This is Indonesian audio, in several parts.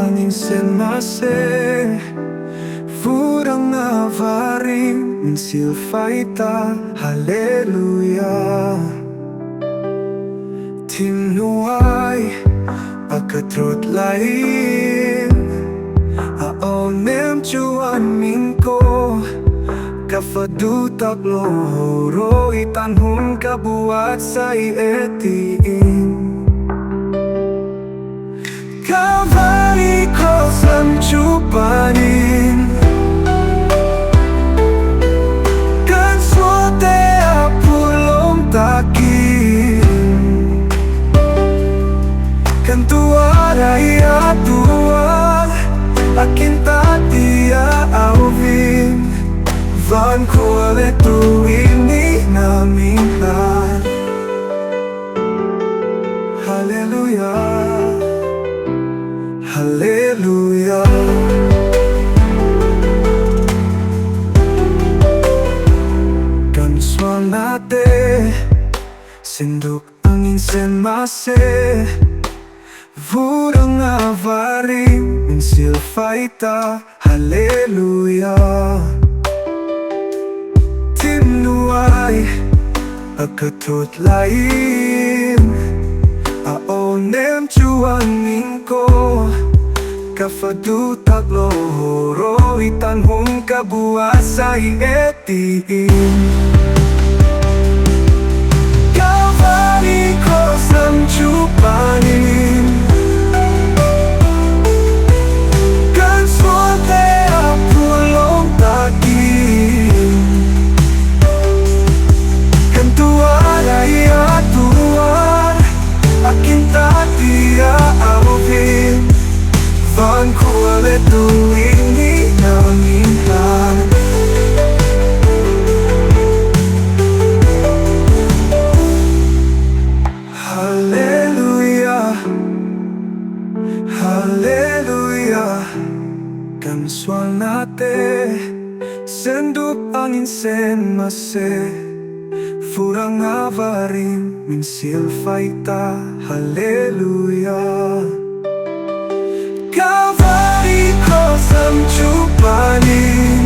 angin senmase Furang avarim min silfaita Haleluya Tinuay pagkatrot lain Aonem chuan mingko Kafadutak lohoro itanhun kabuat sa ietiin Kalvari ko samchupanin Kan suote apulong takin Kan tuaray atuan Akin tatia auvin Van kuale tu ini namintan Haleluya Haleluya Kan suanate Sinduk angin senmase Vurang avarim min silfaita Haleluya Tinuay pagkatrot lain Aonem chuan mingko Kafadutak lohoro itanhong kabuat sa ietiin Kalvari ko samchupanin Kan suote apulong takin Kan tuaray atuan Akin tatia auvin Van kuale tu ini namintan Haleluya Haleluya Kan suanate Sendup angin senmase Furang avarim min silfaita Haleluya Kalvari ko samchupanin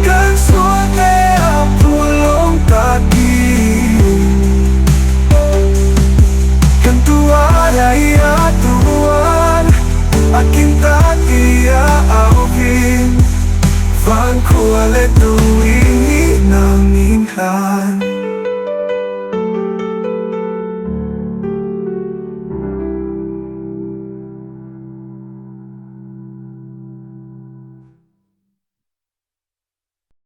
Kan suote apulong takin Kan tuaray atuan Akin tatia auvin Van kuale tu